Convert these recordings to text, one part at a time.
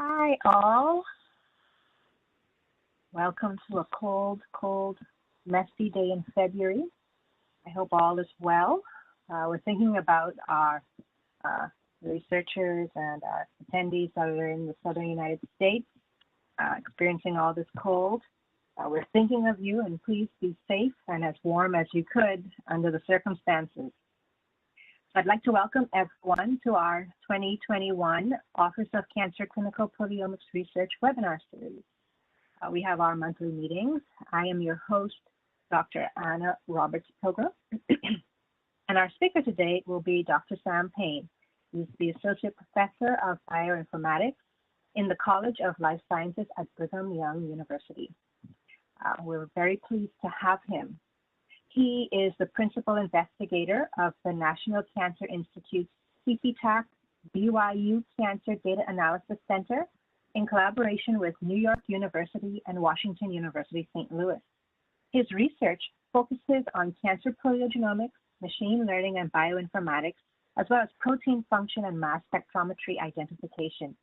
Hi, all. Welcome to a cold, messy day in February. I hope all is well. We're thinking about our researchers and our attendees that are in the southern United States experiencing all this cold. We're thinking of you, and please be safe and as warm as you could under the circumstances. I'd like to welcome everyone to our 2021 Office of Cancer Clinical Proteomics Research webinar series. We have our monthly meetings. I am your host, Dr. Anna Roberts-Pilgrim, and our speaker today will be Dr. Sam Payne. He's the Associate Professor of Bioinformatics in the College of Life Sciences at Brigham Young University. We're very pleased to have him. He is the principal investigator of the National Cancer Institute's CPTAC BYU Cancer Data Analysis Center in collaboration with New York University and Washington University, St. Louis. His research focuses on cancer proteogenomics, machine learning, and bioinformatics, as well as protein function and mass spectrometry identification.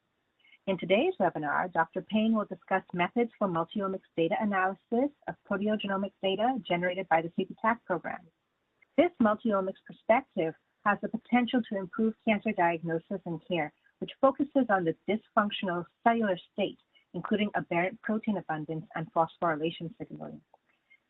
In today's webinar, Dr. Payne will discuss methods for multi-omics data analysis of proteogenomic data generated by the CPTAC program. This multi-omics perspective has the potential to improve cancer diagnosis and care, which focuses on the dysfunctional cellular state, including aberrant protein abundance and phosphorylation signaling.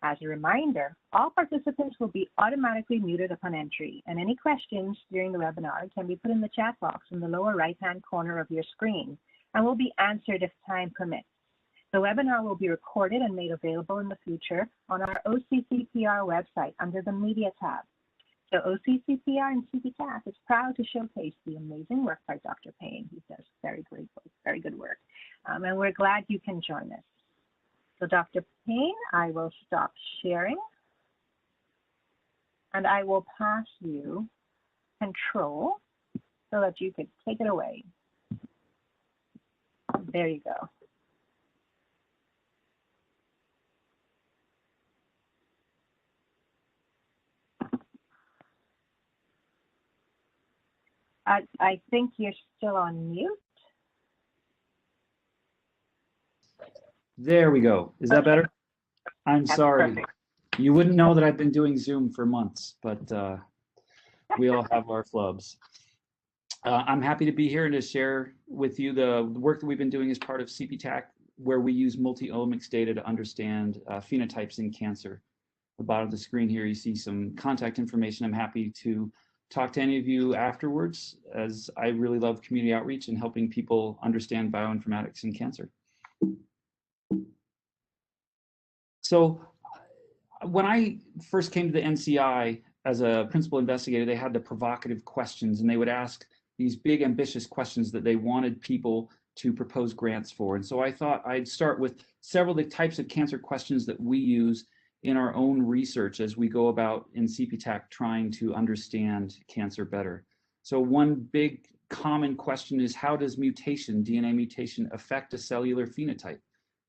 As a reminder, all participants will be automatically muted upon entry, and any questions during the webinar can be put in the chat box in the lower right-hand corner of your screen and will be answered if time permits. The webinar will be recorded and made available in the future on our OCCPR website under the Media tab. So OCCPR and CPTAC is proud to showcase the amazing work by Dr. Payne. He does very good work, and we're glad you can join us. So Dr. Payne, I will stop sharing, and I will pass you control so that you could take it away. There you go. I think you're still on mute. There we go. Is that better? I'm sorry. Perfect. You wouldn't know that I've been doing Zoom for months, but we all have our flubs. I'm happy to be here and to share with you the work that we've been doing as part of CPTAC, where we use multi-omics data to understand phenotypes in cancer. At the bottom of the screen here, you see some contact information. I'm happy to talk to any of you afterwards, as I really love community outreach and helping people understand bioinformatics in cancer. So when I first came to the NCI as a principal investigator, they had the provocative questions, and they would ask these big ambitious questions that they wanted people to propose grants for. And so I thought I'd start with several of the types of cancer questions that we use in our own research as we go about in CPTAC trying to understand cancer better. So one big common question is, how does mutation, DNA mutation, affect a cellular phenotype?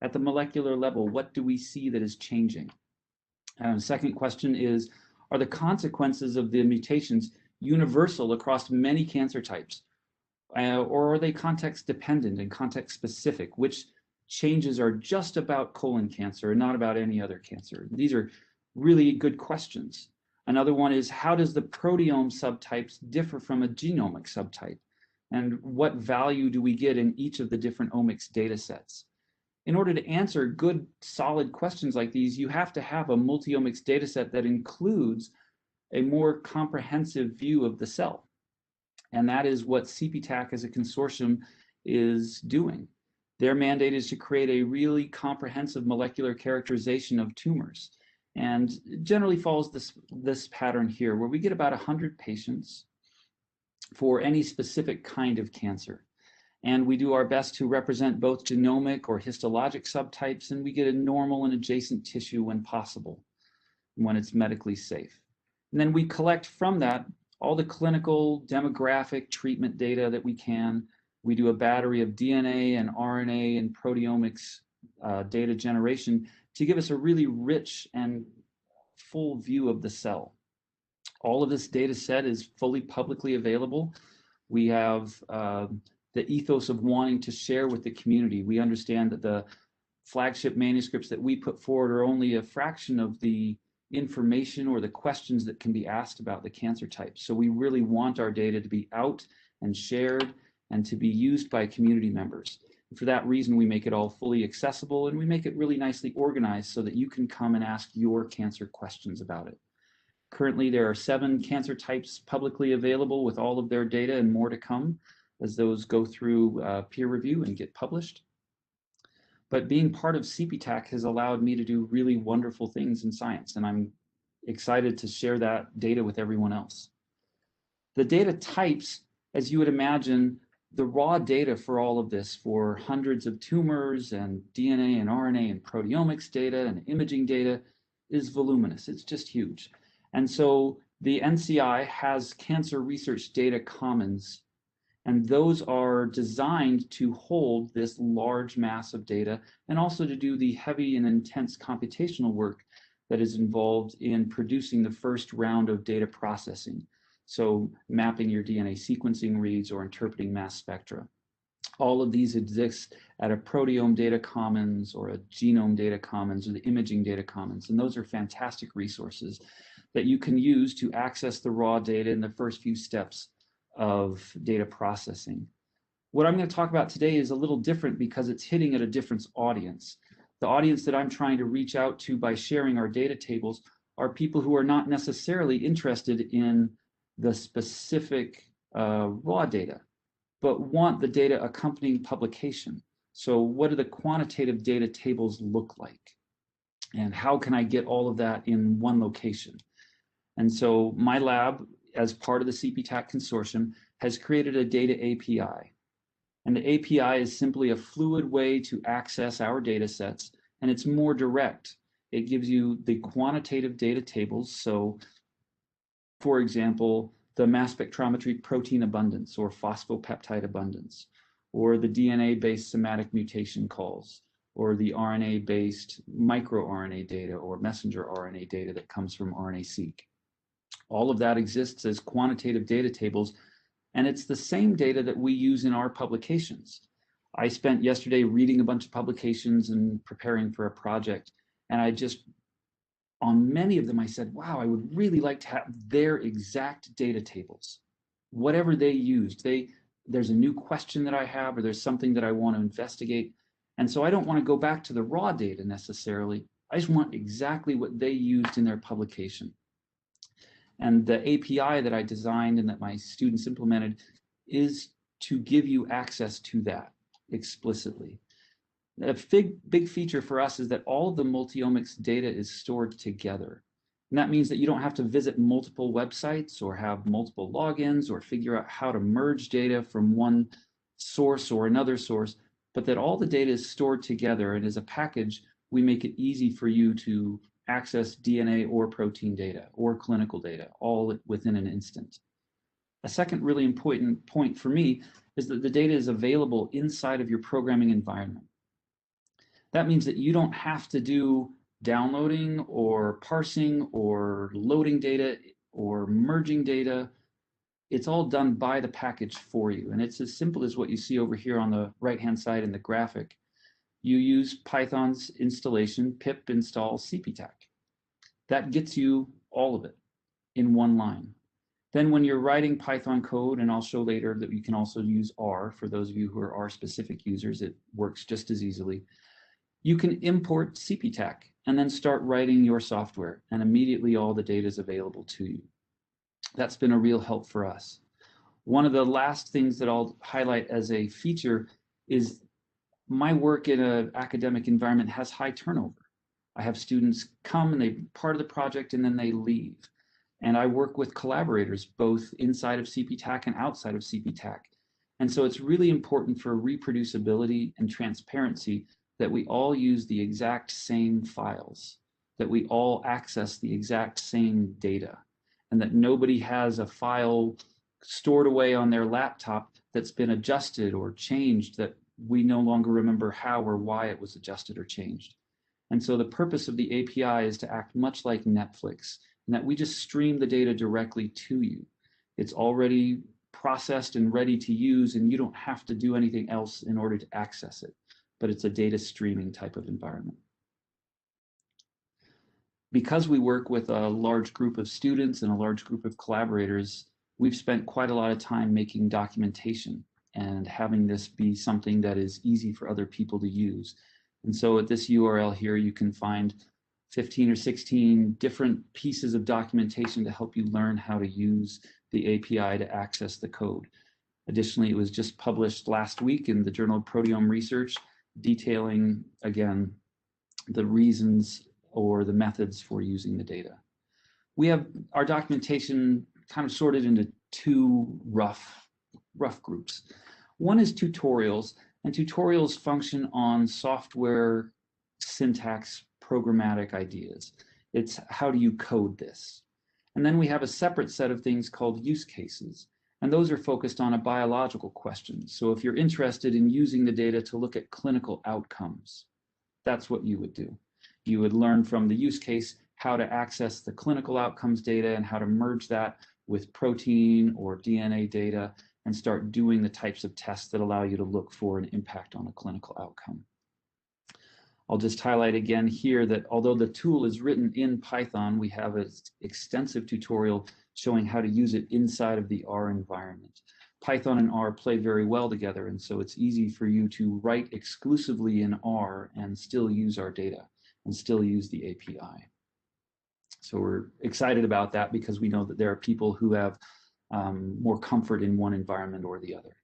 At the molecular level, what do we see that is changing? Second question is, are the consequences of the mutations universal across many cancer types? Or are they context dependent and context specific? Which changes are just about colon cancer and not about any other cancer? These are really good questions. Another one is, how does the proteome subtypes differ from a genomic subtype? And what value do we get in each of the different omics data sets? In order to answer good, solid questions like these, you have to have a multi-omics data set that includes a more comprehensive view of the cell. And that is what CPTAC as a consortium is doing. Their mandate is to create a really comprehensive molecular characterization of tumors, and generally follows this pattern here, where we get about 100 patients for any specific kind of cancer. And we do our best to represent both genomic or histologic subtypes, and we get a normal and adjacent tissue when possible, when it's medically safe. And then we collect from that all the clinical, demographic, treatment data that we can. We do a battery of DNA and RNA and proteomics data generation to give us a really rich and full view of the cell. All of this data set is fully publicly available. We have the ethos of wanting to share with the community. We understand that the flagship manuscripts that we put forward are only a fraction of the information or the questions that can be asked about the cancer types. So we really want our data to be out and shared and to be used by community members. And for that reason, we make it all fully accessible, and we make it really nicely organized so that you can come and ask your cancer questions about it. Currently, there are 7 cancer types publicly available with all of their data, and more to come as those go through peer review and get published. But being part of CPTAC has allowed me to do really wonderful things in science, and I'm excited to share that data with everyone else. The data types, as you would imagine, the raw data for all of this, for hundreds of tumors and DNA and RNA and proteomics data and imaging data, is voluminous. It's just huge. And so the NCI has Cancer Research Data Commons, and those are designed to hold this large mass of data and also to do the heavy and intense computational work that is involved in producing the first round of data processing. So mapping your DNA sequencing reads or interpreting mass spectra. All of these exist at a proteome data commons or a genome data commons or the imaging data commons. And those are fantastic resources that you can use to access the raw data in the first few steps of data processing. What I'm going to talk about today is a little different because it's hitting at a different audience. The audience that I'm trying to reach out to by sharing our data tables are people who are not necessarily interested in the specific raw data, but want the data accompanying publication. So what do the quantitative data tables look like? And how can I get all of that in one location? And so my lab, as part of the CPTAC consortium, has created a data API. And the API is simply a fluid way to access our data sets, and it's more direct. It gives you the quantitative data tables. So, for example, the mass spectrometry protein abundance or phosphopeptide abundance, or the DNA-based somatic mutation calls, or the RNA-based microRNA data or messenger RNA data that comes from RNA-seq. All of that exists as quantitative data tables, and it's the same data that we use in our publications. I spent yesterday reading a bunch of publications and preparing for a project, and on many of them, I said, wow, I would really like to have their exact data tables. Whatever they used, there's a new question that I have, or there's something that I want to investigate. And so I don't want to go back to the raw data necessarily. I just want exactly what they used in their publication. And the API that I designed and that my students implemented is to give you access to that explicitly. A big feature for us is that all of the multi-omics data is stored together. And that means that you don't have to visit multiple websites or have multiple logins or figure out how to merge data from one source or another source, but that all the data is stored together, and as a package, we make it easy for you to access DNA or protein data or clinical data all within an instant. A second really important point for me is that the data is available inside of your programming environment. That means that you don't have to do downloading or parsing or loading data or merging data. It's all done by the package for you. And it's as simple as what you see over here on the right-hand side in the graphic. You use Python's installation pip install CPTAC. That gets you all of it in one line. Then when you're writing Python code, and I'll show later that you can also use R for those of you who are R-specific users, it works just as easily. You can import CPTAC and then start writing your software, and immediately all the data is available to you. That's been a real help for us. One of the last things that I'll highlight as a feature is my work in an academic environment has high turnover. I have students come and they're part of the project and then they leave. And I work with collaborators both inside of CPTAC and outside of CPTAC. And so it's really important for reproducibility and transparency that we all use the exact same files, that we all access the exact same data, and that nobody has a file stored away on their laptop that's been adjusted or changed that we no longer remember how or why it was adjusted or changed. And so the purpose of the API is to act much like Netflix, in that we just stream the data directly to you. It's already processed and ready to use, and you don't have to do anything else in order to access it. But it's a data streaming type of environment. Because we work with a large group of students and a large group of collaborators, we've spent quite a lot of time making documentation and having this be something that is easy for other people to use. And so at this URL here, you can find 15 or 16 different pieces of documentation to help you learn how to use the API to access the code. Additionally, it was just published last week in the Journal of Proteome Research, detailing, again, the reasons or the methods for using the data. We have our documentation kind of sorted into two rough groups. One is tutorials, and tutorials function on software syntax programmatic ideas. It's how do you code this? And then we have a separate set of things called use cases, and those are focused on a biological question. So if you're interested in using the data to look at clinical outcomes, that's what you would do. You would learn from the use case how to access the clinical outcomes data and how to merge that with protein or DNA data and start doing the types of tests that allow you to look for an impact on a clinical outcome. I'll just highlight again here that although the tool is written in Python, we have an extensive tutorial showing how to use it inside of the R environment. Python and R play very well together, and so it's easy for you to write exclusively in R and still use our data and still use the API. So we're excited about that because we know that there are people who have more comfort in one environment or the other.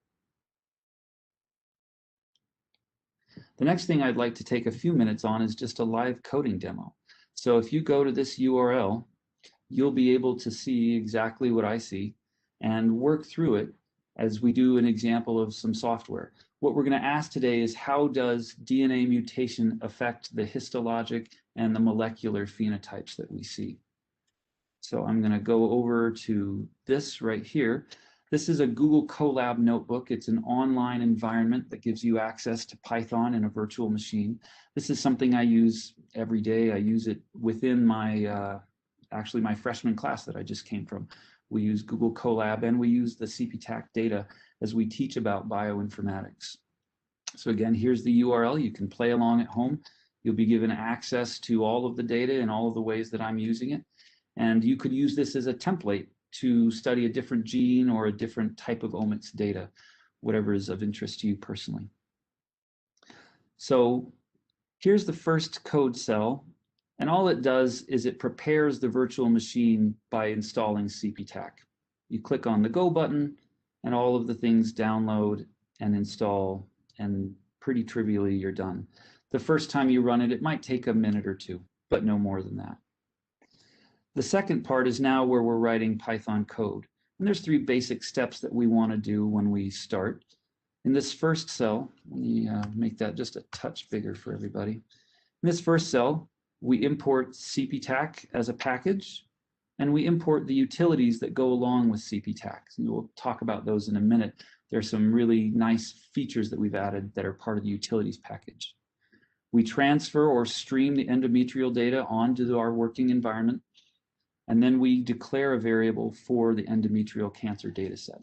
The next thing I'd like to take a few minutes on is just a live coding demo. So if you go to this URL, you'll be able to see exactly what I see and work through it as we do an example of some software. What we're going to ask today is how does DNA mutation affect the histologic and the molecular phenotypes that we see? So I'm going to go over to this right here. This is a Google Colab notebook. It's an online environment that gives you access to Python in a virtual machine. This is something I use every day. I use it within my, actually my freshman class that I just came from. We use Google Colab and we use the CPTAC data as we teach about bioinformatics. So again, here's the URL. You can play along at home. You'll be given access to all of the data in all of the ways that I'm using it. And you could use this as a template to study a different gene or a different type of omics data, whatever is of interest to you personally. So here's the first code cell. And all it does is it prepares the virtual machine by installing CPTAC. You click on the Go button, and all of the things download and install, and pretty trivially, you're done. The first time you run it, it might take a minute or two, but no more than that. The second part is now where we're writing Python code. And there's three basic steps that we want to do when we start. In this first cell, let me make that just a touch bigger for everybody. In this first cell, we import CPTAC as a package, and we import the utilities that go along with CPTAC. And we'll talk about those in a minute. There are some really nice features that we've added that are part of the utilities package. We transfer or stream the endometrial data onto our working environment, and then we declare a variable for the endometrial cancer data set.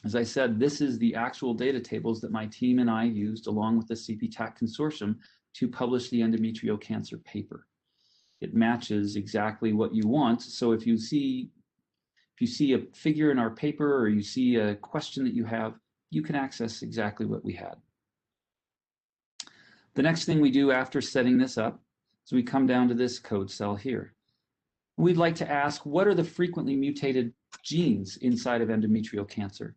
As I said, this is the actual data tables that my team and I used along with the CPTAC consortium to publish the endometrial cancer paper. It matches exactly what you want. So if you see a figure in our paper or you see a question that you have, you can access exactly what we had. The next thing we do after setting this up is we come down to this code cell here. We'd like to ask, what are the frequently mutated genes inside of endometrial cancer?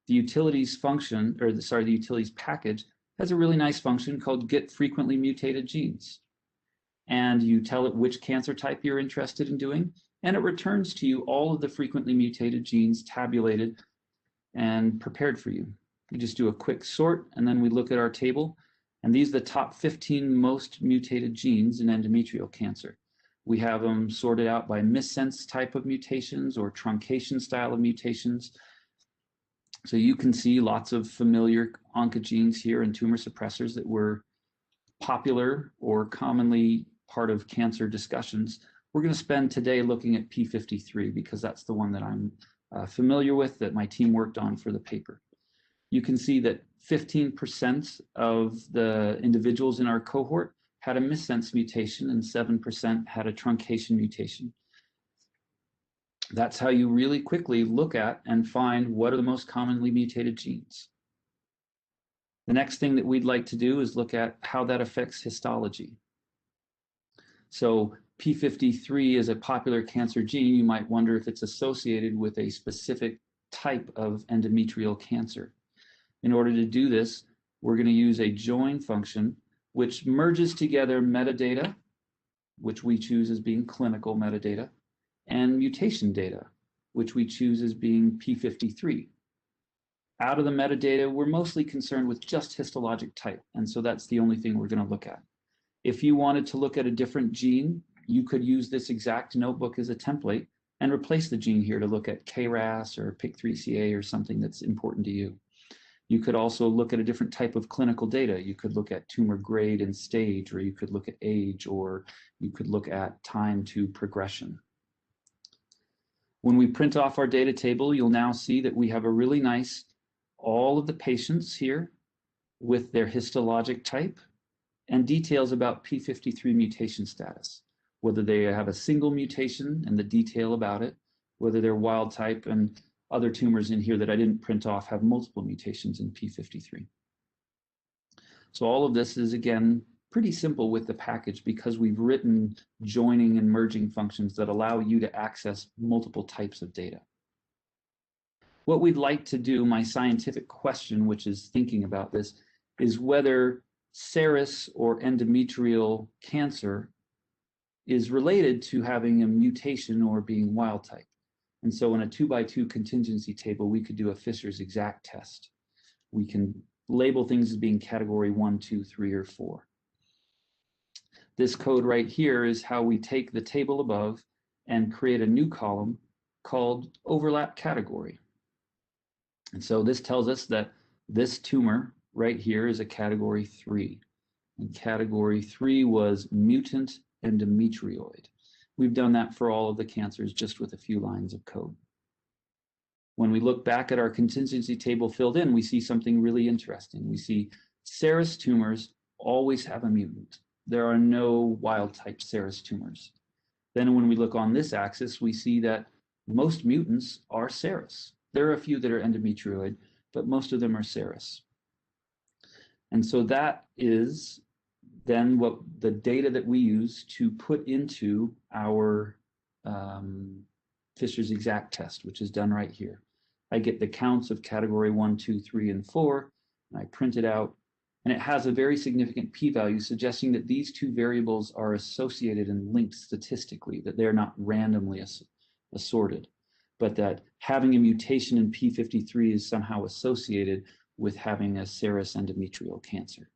The utilities function, or the utilities package has a really nice function called get frequently mutated genes. And you tell it which cancer type you're interested in doing, and it returns to you all of the frequently mutated genes tabulated and prepared for you. You just do a quick sort, and then we look at our table, and these are the top 15 most mutated genes in endometrial cancer. We have them sorted out by missense type of mutations or truncation style of mutations. So you can see lots of familiar oncogenes here and tumor suppressors that were popular or commonly part of cancer discussions. We're going to spend today looking at P53 because that's the one that I'm familiar with that my team worked on for the paper. You can see that 15% of the individuals in our cohort had a missense mutation and 7% had a truncation mutation. That's how you really quickly look at and find what are the most commonly mutated genes. The next thing that we'd like to do is look at how that affects histology. So P53 is a popular cancer gene. You might wonder if it's associated with a specific type of endometrial cancer. In order to do this, we're going to use a join function which merges together metadata, which we choose as being clinical metadata, and mutation data, which we choose as being P53. Out of the metadata, we're mostly concerned with just histologic type, and so that's the only thing we're going to look at. If you wanted to look at a different gene, you could use this exact notebook as a template and replace the gene here to look at KRAS or PIK3CA or something that's important to you. You could also look at a different type of clinical data. You could look at tumor grade and stage, or you could look at age, or you could look at time to progression. When we print off our data table, you'll now see that we have a really nice, all of the patients here with their histologic type and details about P53 mutation status, whether they have a single mutation and the detail about it, whether they're wild type, and other tumors in here that I didn't print off have multiple mutations in P53. So all of this is, again, pretty simple with the package because we've written joining and merging functions that allow you to access multiple types of data. What we'd like to do, my scientific question, which is thinking about this, is whether serous or endometrial cancer is related to having a mutation or being wild type. And so in a 2x2 contingency table, we could do a Fisher's exact test. We can label things as being category 1, 2, 3, or 4. This code right here is how we take the table above and create a new column called overlap category. And so this tells us that this tumor right here is a category 3. And category 3 was mutant endometrioid. We've done that for all of the cancers just with a few lines of code. When we look back at our contingency table filled in, we see something really interesting. We see serous tumors always have a mutant. There are no wild type serous tumors. Then when we look on this axis, we see that most mutants are serous. There are a few that are endometrioid, but most of them are serous. And so that is then what the data that we use to put into our Fisher's exact test, which is done right here. I get the counts of category 1, 2, 3, and 4, and I print it out, and it has a very significant p-value suggesting that these two variables are associated and linked statistically, that they're not randomly assorted, but that having a mutation in P53 is somehow associated with having a serous endometrial cancer.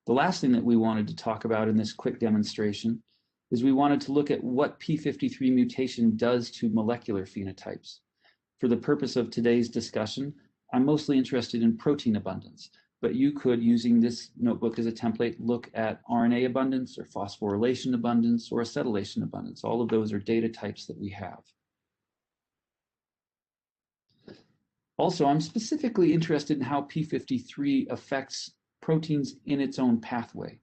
The last thing that we wanted to talk about in this quick demonstration is we wanted to look at what P53 mutation does to molecular phenotypes. For the purpose of today's discussion, I'm mostly interested in protein abundance, but you could, using this notebook as a template, look at RNA abundance or phosphorylation abundance or acetylation abundance. All of those are data types that we have. Also, I'm specifically interested in how P53 affects proteins in its own pathway.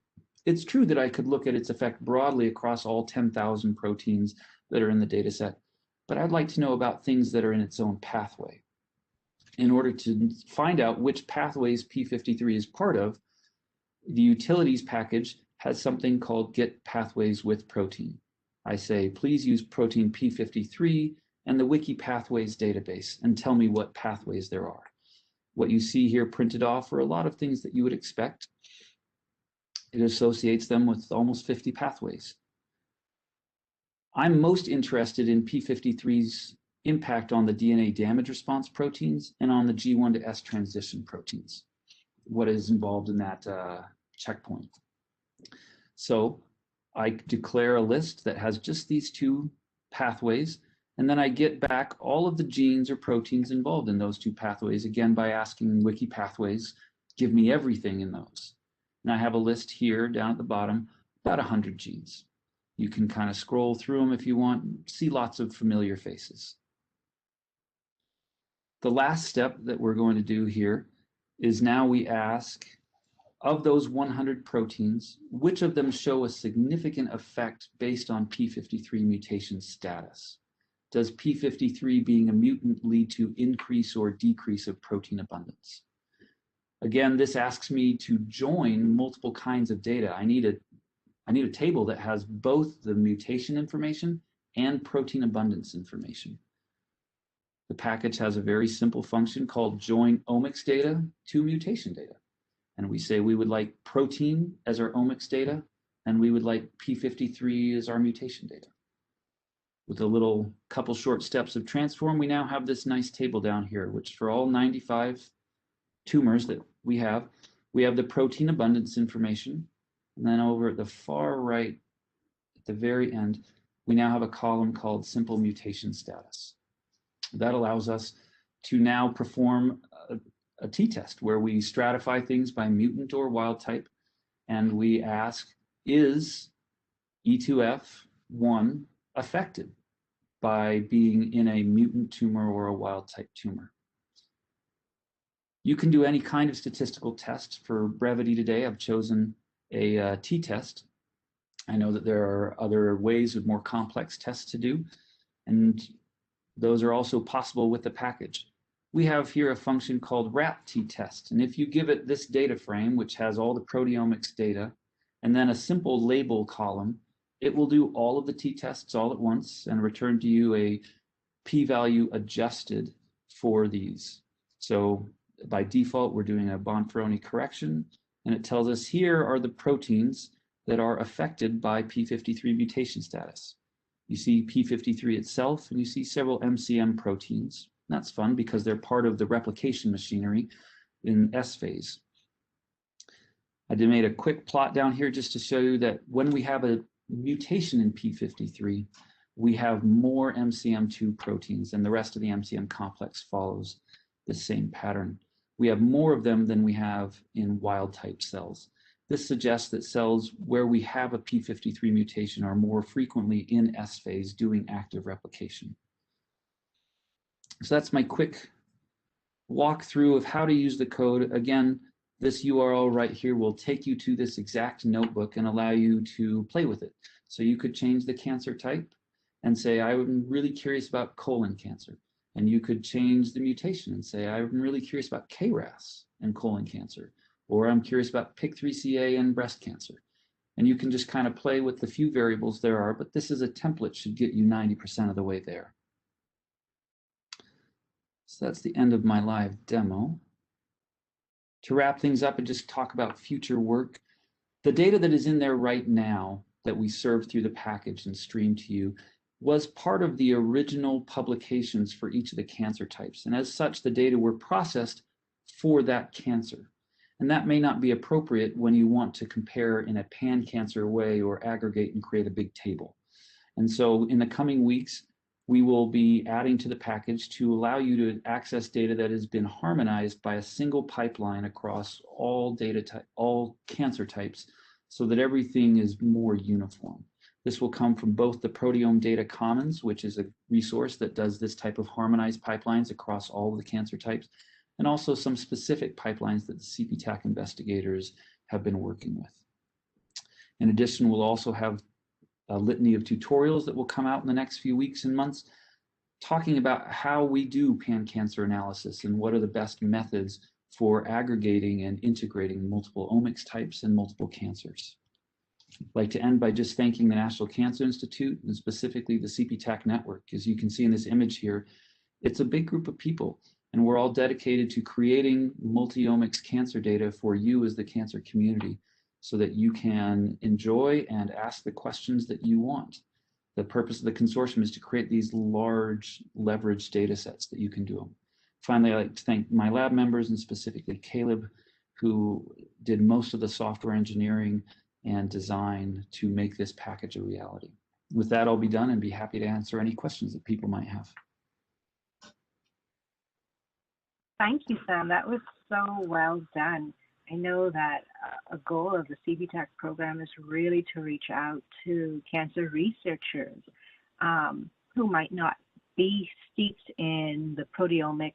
It's true that I could look at its effect broadly across all 10,000 proteins that are in the data set, but I'd like to know about things that are in its own pathway. In order to find out which pathways P53 is part of, the utilities package has something called Get Pathways with Protein. I say, please use protein P53 and the Wiki Pathways database and tell me what pathways there are. What you see here printed off are a lot of things that you would expect. It associates them with almost 50 pathways. I'm most interested in P53's impact on the DNA damage response proteins and on the G1 to S transition proteins, what is involved in that checkpoint. So I declare a list that has just these two pathways, and then I get back all of the genes or proteins involved in those two pathways, again by asking Wiki Pathways, give me everything in those. And I have a list here down at the bottom, about 100 genes. You can kind of scroll through them if you want, see lots of familiar faces. The last step that we're going to do here is now we ask, of those 100 proteins, which of them show a significant effect based on p53 mutation status? Does p53 being a mutant lead to increase or decrease of protein abundance? Again, this asks me to join multiple kinds of data. I need a table that has both the mutation information and protein abundance information. The package has a very simple function called join omics data to mutation data. And we say we would like protein as our omics data, and we would like p53 as our mutation data. With a little couple short steps of transform, we now have this nice table down here, which for all 95 tumors that we have the protein abundance information. And then over at the far right, at the very end, we now have a column called simple mutation status. That allows us to now perform a t-test where we stratify things by mutant or wild type, and we ask, is E2F1 affected by being in a mutant tumor or a wild type tumor? You can do any kind of statistical test. For brevity today, I've chosen a t-test. I know that there are other ways with more complex tests to do, and those are also possible with the package. We have here a function called wrap t-test, and if you give it this data frame, which has all the proteomics data, and then a simple label column, it will do all of the t-tests all at once and return to you a p-value adjusted for these. So by default, we're doing a Bonferroni correction, and it tells us here are the proteins that are affected by p53 mutation status. You see p53 itself, and you see several MCM proteins. That's fun because they're part of the replication machinery in S phase. I did made a quick plot down here just to show you that when we have a mutation in p53, we have more MCM2 proteins, and the rest of the MCM complex follows the same pattern. We have more of them than we have in wild type cells. This suggests that cells where we have a p53 mutation are more frequently in S phase doing active replication. So that's my quick walkthrough of how to use the code. Again, this URL right here will take you to this exact notebook and allow you to play with it. So you could change the cancer type and say, I'm really curious about colon cancer. And you could change the mutation and say, I'm really curious about KRAS and colon cancer, or I'm curious about PIK3CA and breast cancer. And you can just kind of play with the few variables there are, but this is a template, should get you 90% of the way there. So that's the end of my live demo. To wrap things up and just talk about future work, the data that is in there right now that we serve through the package and stream to you was part of the original publications for each of the cancer types. And as such, the data were processed for that cancer. And that may not be appropriate when you want to compare in a pan-cancer way or aggregate and create a big table. And so in the coming weeks, we will be adding to the package to allow you to access data that has been harmonized by a single pipeline across all all cancer types, so that everything is more uniform. This will come from both the Proteome Data Commons, which is a resource that does this type of harmonized pipelines across all of the cancer types, and also some specific pipelines that the CPTAC investigators have been working with. In addition, we'll also have a litany of tutorials that will come out in the next few weeks and months, talking about how we do pan-cancer analysis and what are the best methods for aggregating and integrating multiple omics types and multiple cancers. I'd like to end by just thanking the National Cancer Institute and specifically the CPTAC network. As you can see in this image here, it's a big group of people, and we're all dedicated to creating multi-omics cancer data for you as the cancer community, so that you can enjoy and ask the questions that you want. The purpose of the consortium is to create these large leveraged data sets that you can do them. Finally, I'd like to thank my lab members and specifically Caleb, who did most of the software engineering and design to make this package a reality. With that, I'll be done and be happy to answer any questions that people might have. Thank you, Sam. That was so well done. I know that a goal of the CPTAC program is really to reach out to cancer researchers who might not be steeped in the proteomics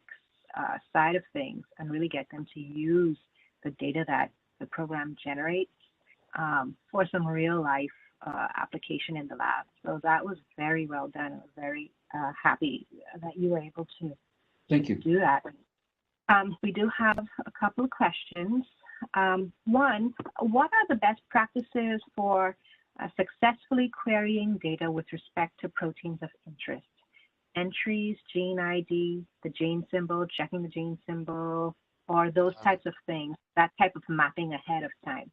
side of things, and really get them to use the data that the program generates for some real life application in the lab. So that was very well done. I was very happy that you were able to do that. We do have a couple of questions. One, what are the best practices for successfully querying data with respect to proteins of interest? Entries, gene ID, the gene symbol, checking the gene symbol, or those types of things, that type of mapping ahead of time?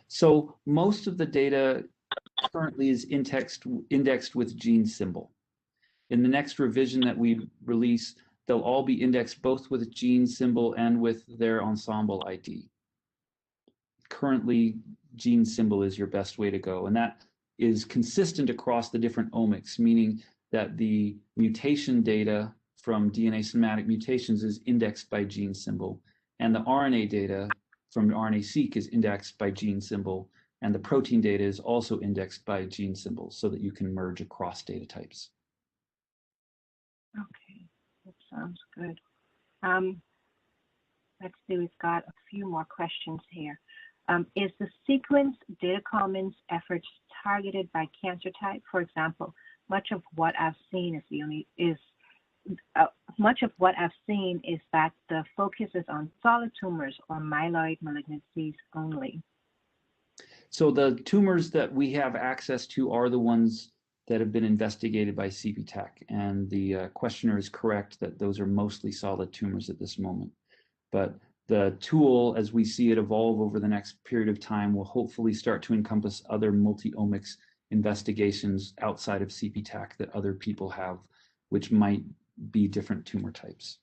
So most of the data currently is indexed with gene symbol. In the next revision that we release, they'll all be indexed both with gene symbol and with their ensemble ID. Currently, gene symbol is your best way to go, and that is consistent across the different omics, meaning that the mutation data from DNA somatic mutations is indexed by gene symbol, and the RNA data from RNA-seq is indexed by gene symbol, and the protein data is also indexed by gene symbol so that you can merge across data types. Okay, that sounds good. Let's see, we've got a few more questions here. Is the sequence data commons efforts targeted by cancer type? For example, much of what I've seen is that the focus is on solid tumors or myeloid malignancies only. So the tumors that we have access to are the ones that have been investigated by CPTAC, and the questioner is correct that those are mostly solid tumors at this moment. But the tool, as we see it evolve over the next period of time, will hopefully start to encompass other multi-omics investigations outside of CPTAC that other people have, which might be different tumor types.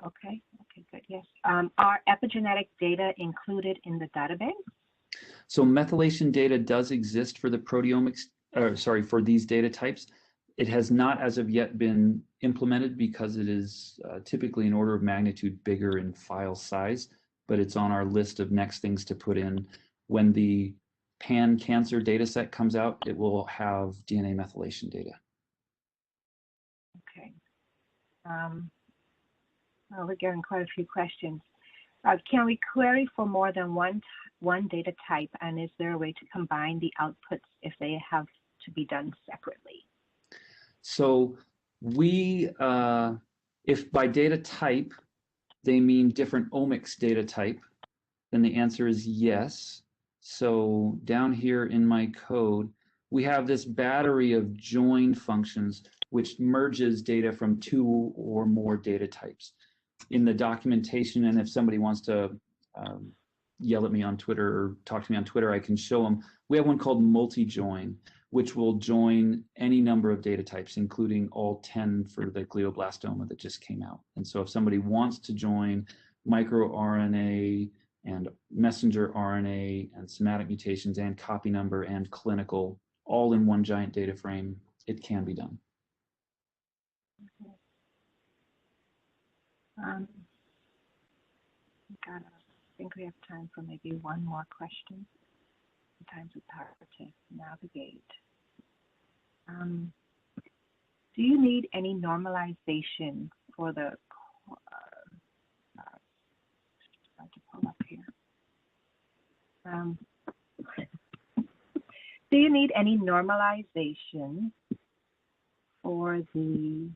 Okay, good, yes. Are epigenetic data included in the database? So methylation data does exist for the proteomics, for these data types. It has not as of yet been implemented because it is typically an order of magnitude bigger in file size, but it's on our list of next things to put in. When the pan-cancer data set comes out, it will have DNA methylation data. Okay. Well, we're getting quite a few questions. Can we query for more than one data type, and is there a way to combine the outputs if they have to be done separately? So we, if by data type they mean different omics data type, then the answer is yes. So down here in my code, we have this battery of join functions which merges data from two or more data types. In the documentation, and if somebody wants to yell at me on Twitter or talk to me on Twitter, I can show them. We have one called multi-join, which will join any number of data types, including all 10 for the glioblastoma that just came out. And so if somebody wants to join microRNA and messenger RNA and somatic mutations and copy number and clinical, all in one giant data frame, it can be done. Okay. I think we have time for maybe one more question. Sometimes it's hard to navigate. Do you need any normalization for the, to pull up here. Do you need any normalization for the,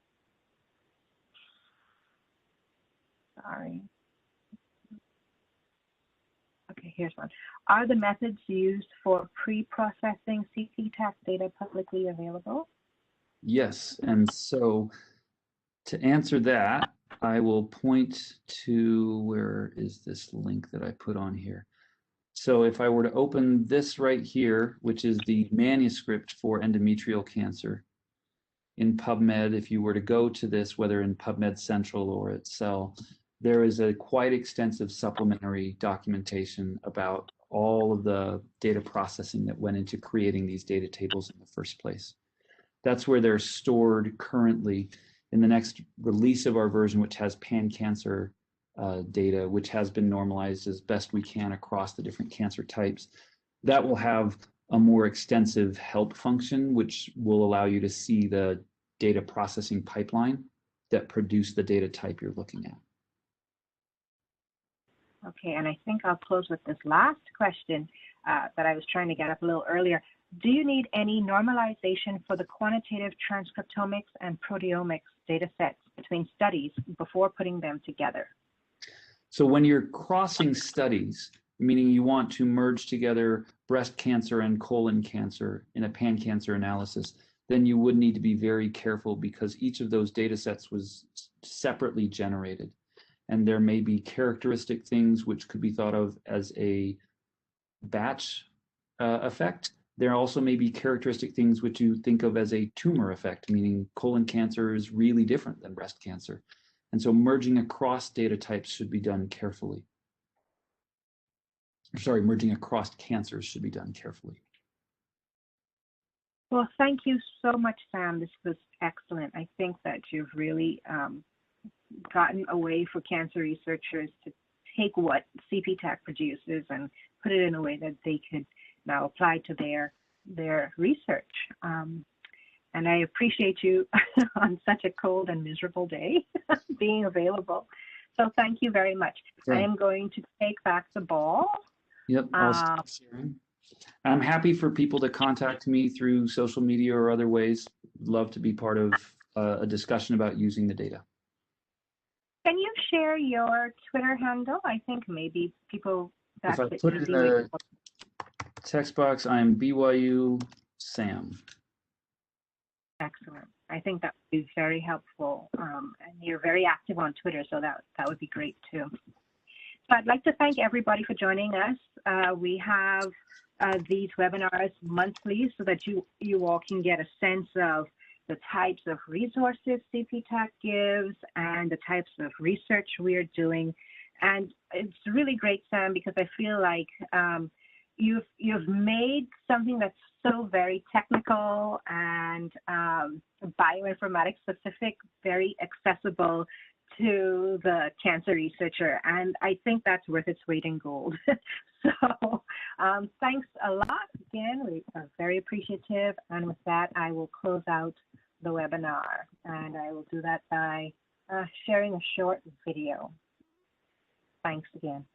sorry. Okay, here's one. Are the methods used for pre-processing CPTAC data publicly available? Yes, and so to answer that, I will point to, where is this link that I put on here? So if I were to open this right here, which is the manuscript for endometrial cancer in PubMed, if you were to go to this, whether in PubMed Central or at Cell, there is a quite extensive supplementary documentation about all of the data processing that went into creating these data tables in the first place. That's where they're stored currently. In the next release of our version, which has pan-cancer data, which has been normalized as best we can across the different cancer types. That will have a more extensive help function, which will allow you to see the data processing pipeline that produced the data type you're looking at. Okay, and I think I'll close with this last question that I was trying to get up a little earlier. Do you need any normalization for the quantitative transcriptomics and proteomics data sets between studies before putting them together? So when you're crossing studies, meaning you want to merge together breast cancer and colon cancer in a pan-cancer analysis, then you would need to be very careful because each of those data sets was separately generated. And there may be characteristic things which could be thought of as a batch effect. There also may be characteristic things which you think of as a tumor effect, meaning colon cancer is really different than breast cancer. And so merging across data types should be done carefully. Sorry, merging across cancers should be done carefully. Well, thank you so much, Sam. This was excellent. I think that you've really gotten a way for cancer researchers to take what CPTAC produces and put it in a way that they could now apply to their research. And I appreciate you on such a cold and miserable day being available. So thank you very much. Sure. I am going to take back the ball. Yep, I'll stop sharing. I'm happy for people to contact me through social media or other ways. Love to be part of a discussion about using the data. Can you share your Twitter handle? I think maybe people... If I put it in the text box, I'm BYU Sam. Excellent. I think that would be very helpful. And you're very active on Twitter, so that would be great too. So I'd like to thank everybody for joining us. We have these webinars monthly so that you all can get a sense of the types of resources CPTAC gives and the types of research we're doing. And it's really great, Sam, because I feel like you've made something that's so very technical and bioinformatics specific, very accessible to the cancer researcher. And I think that's worth its weight in gold. So thanks a lot. Again, we are very appreciative. And with that, I will close out the webinar. And I will do that by sharing a short video. Thanks again.